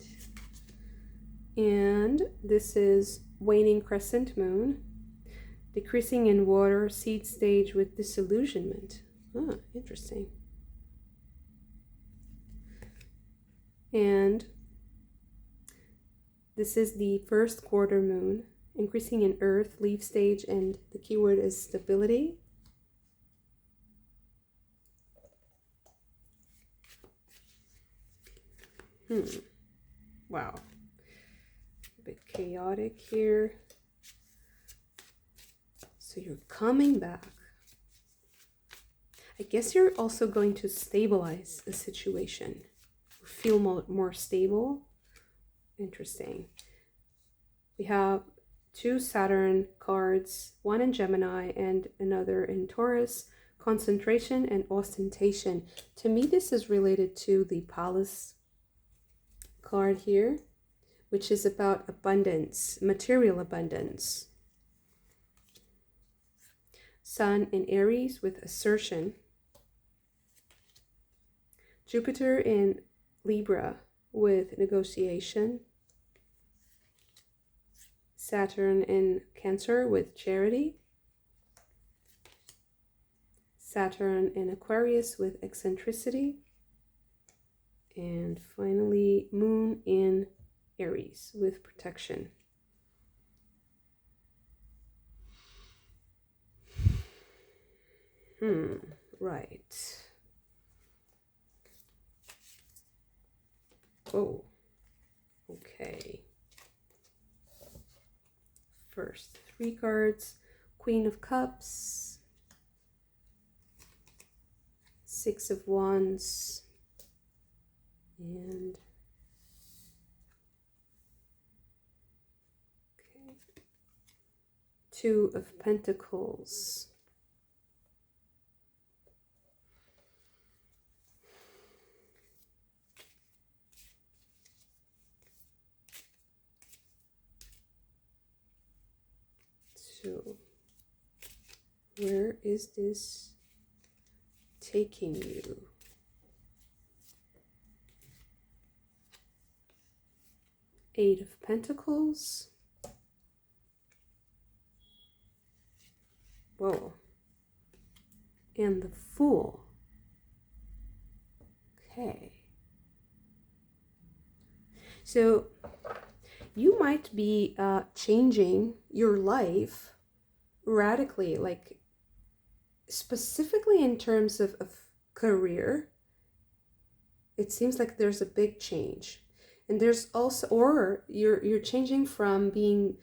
And this is waning crescent moon, decreasing in water, seed stage with disillusionment. Ah, interesting. And this is the 1st quarter moon, increasing in earth, leaf stage, and the keyword is stability. Wow. A bit chaotic here. So you're coming back. I guess you're also going to stabilize the situation. Feel more stable. Interesting. We have 2 Saturn cards, one in Gemini and another in Taurus. Concentration and ostentation. To me, this is related to the Palace card here, which is about abundance, material abundance. Sun in Aries with assertion. Jupiter in Libra with negotiation. Saturn in Cancer with charity. Saturn in Aquarius with eccentricity. And finally, Moon in Aries with protection. Right. Oh, okay. First 3 cards, Queen of Cups, 6 of Wands, and okay, 2 of Pentacles. So, where is this taking you? Eight of Pentacles. Whoa. And the Fool. Okay. So, you might be changing your life radically, like specifically in terms of career. It seems like there's a big change. And there's also, or you're changing from being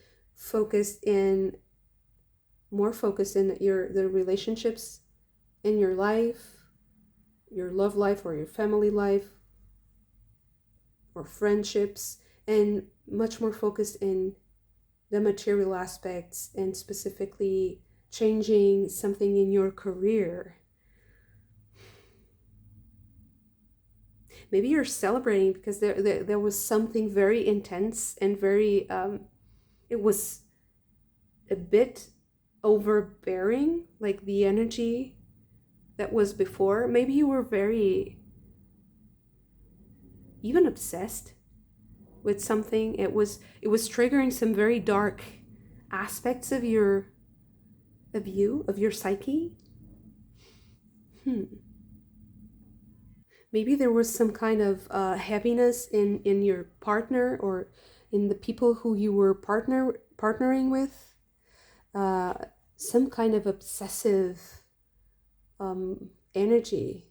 more focused in the relationships in your life, your love life or your family life or friendships, and much more focused in the material aspects, and specifically changing something in your career. Maybe you're celebrating because there was something very intense and very, it was a bit overbearing, like the energy that was before. Maybe you were very, even obsessed with something. It was triggering some very dark aspects of your psyche. Maybe there was some kind of heaviness in your partner or in the people who you were partnering with. Some kind of obsessive energy,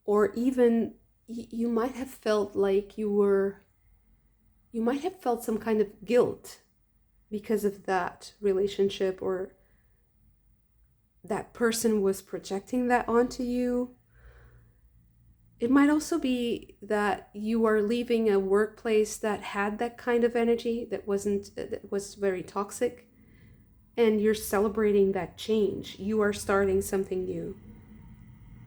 or even you might have felt like you might have felt some kind of guilt because of that relationship, or that person was projecting that onto you. It might also be that you are leaving a workplace that had that kind of energy, that was very toxic, and you're celebrating that change. You are starting something new.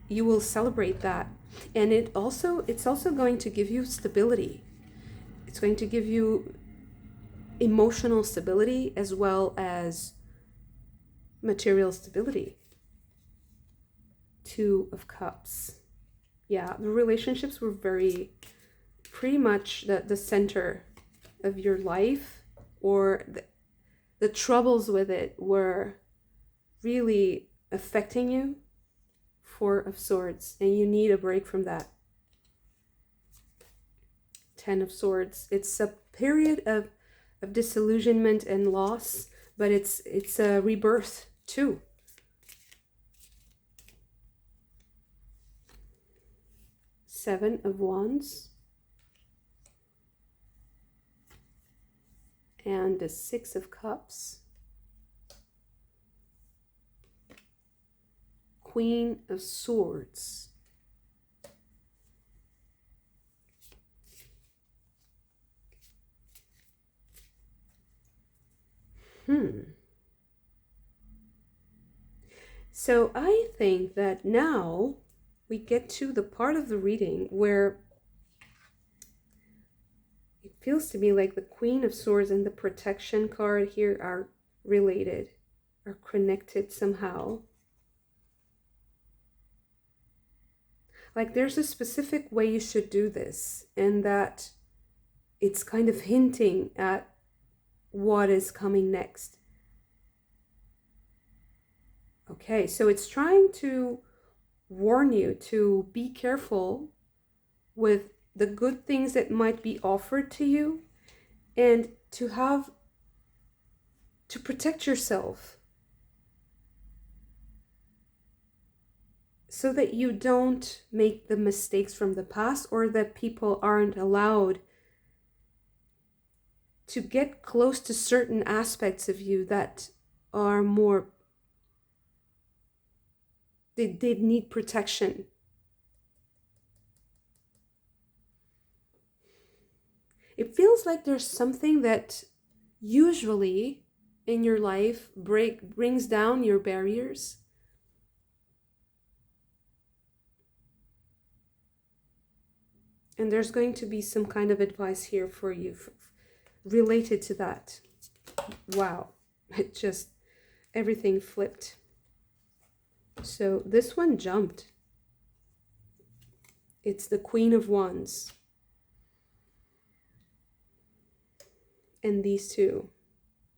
You will celebrate that. And it's also going to give you stability. It's going to give you emotional stability as well as material stability. Two of Cups. Yeah, the relationships were pretty much the center of your life, or the troubles with it were really affecting you. Four of Swords, and you need a break from that. Ten of Swords. It's a period of disillusionment and loss, but it's a rebirth too. Seven of Wands. And the Six of Cups. Queen of Swords. So I think that now we get to the part of the reading where it feels to me like the Queen of Swords and the Protection card here are related, are connected somehow. Like there's a specific way you should do this, and that it's kind of hinting at what is coming next. Okay, so it's trying to warn you to be careful with the good things that might be offered to you, and to protect yourself so that you don't make the mistakes from the past, or that people aren't allowed to get close to certain aspects of you that are more, they need protection. It feels like there's something that usually in your life brings down your barriers. And there's going to be some kind of advice here for you related to that. Wow, it just, everything flipped. So this one jumped. It's the Queen of Wands. And these two.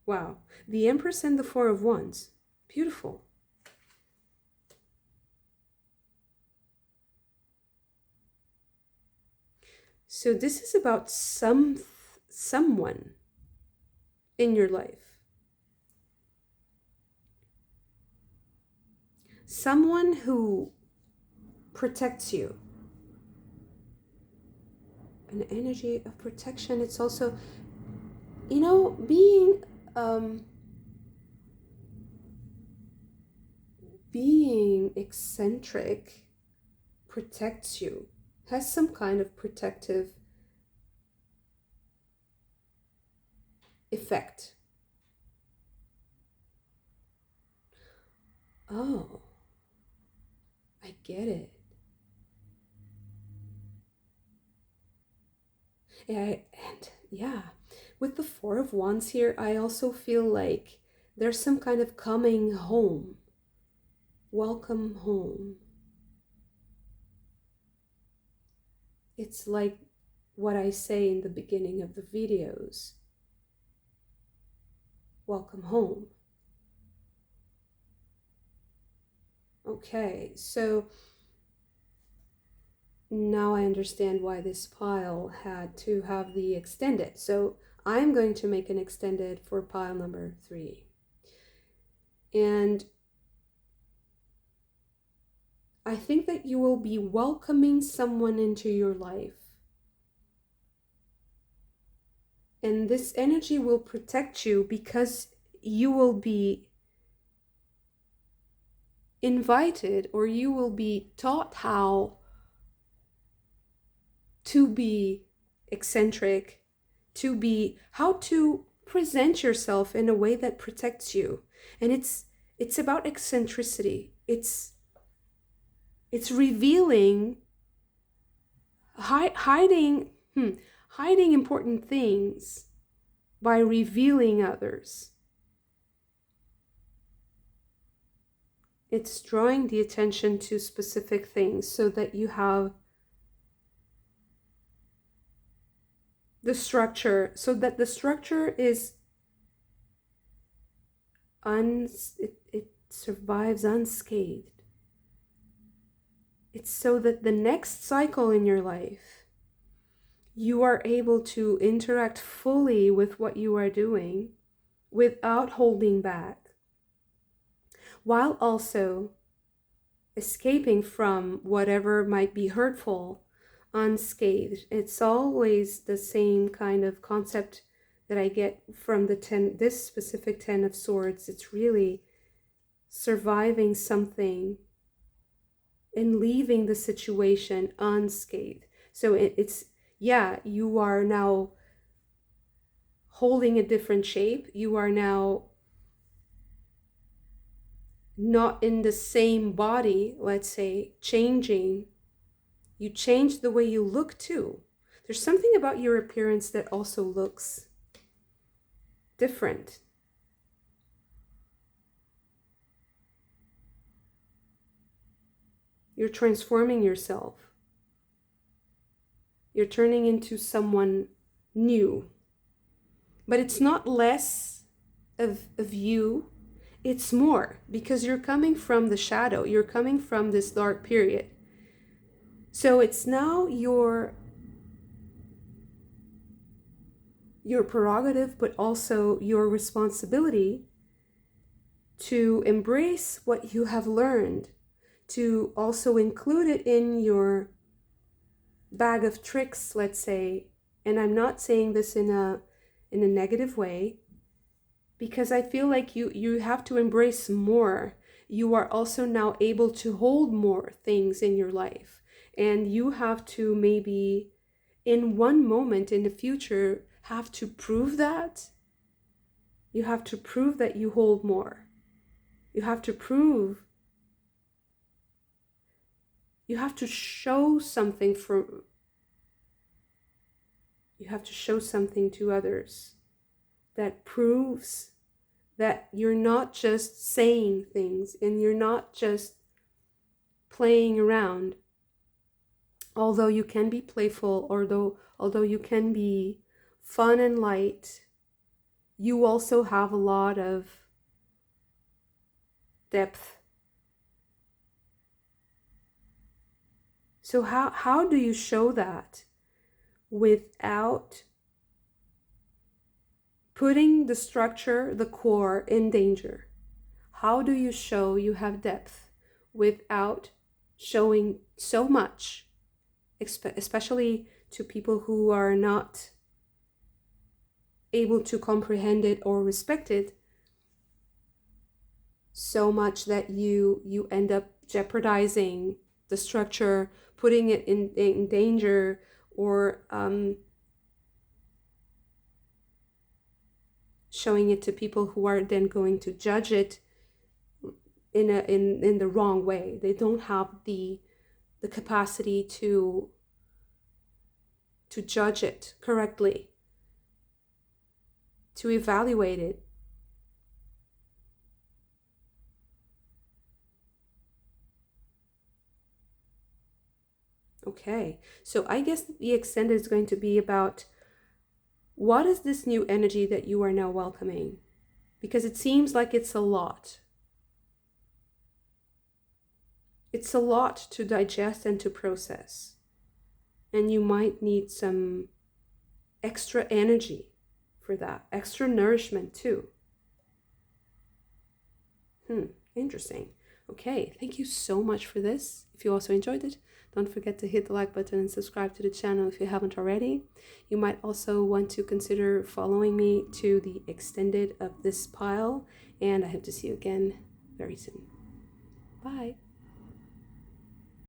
Wow. The Empress and the Four of Wands. Beautiful. So this is about someone in your life. Someone who protects you. An energy of protection. It's also, you know, being eccentric protects you, has some kind of protective effect. Oh, I get it. And yeah, with the Four of Wands here, I also feel like there's some kind of coming home. Welcome home. It's like what I say in the beginning of the videos. Welcome home. Okay, so now I understand why this pile had to have the extended. So I'm going to make an extended for pile number 3. And I think that you will be welcoming someone into your life. And this energy will protect you because you will be invited, or you will be taught how to be eccentric, how to present yourself in a way that protects you. And it's about eccentricity. It's revealing, hiding important things by revealing others. It's drawing the attention to specific things so that you have the structure, so that the structure is it survives unscathed. It's so that the next cycle in your life, you are able to interact fully with what you are doing without holding back, while also escaping from whatever might be hurtful unscathed. It's always the same kind of concept that I get from this specific 10 of Swords. It's really surviving something and leaving the situation unscathed. So it's, yeah, you are now holding a different shape. You are now not in the same body, let's say, changing. You change the way you look too. There's something about your appearance that also looks different. You're transforming yourself. You're turning into someone new. But it's not less of you, it's more, because you're coming from the shadow. You're coming from this dark period. So it's now your prerogative, but also your responsibility to embrace what you have learned, to also include it in your bag of tricks, let's say. And I'm not saying this in a negative way, because I feel like you have to embrace more. You are also now able to hold more things in your life, and you have to maybe in one moment in the future have to prove that. You have to prove that you hold more. You have to prove, you have to show something you have to show something to others that proves that you're not just saying things and you're not just playing around. Although you can be playful, although you can be fun and light, you also have a lot of depth. So how do you show that without putting the structure, the core, in danger? How do you show you have depth without showing so much, especially to people who are not able to comprehend it or respect it, so much that you end up jeopardizing the structure, putting it in danger, or showing it to people who are then going to judge it in the wrong way. They don't have the capacity to judge it correctly, to evaluate it. Okay, so I guess the extended is going to be about what is this new energy that you are now welcoming? Because it seems like it's a lot. It's a lot to digest and to process. And you might need some extra energy for that, extra nourishment too. Interesting. Okay, thank you so much for this. If you also enjoyed it, don't forget to hit the like button and subscribe to the channel if you haven't already. You might also want to consider following me to the extended of this pile, and I hope to see you again very soon. Bye.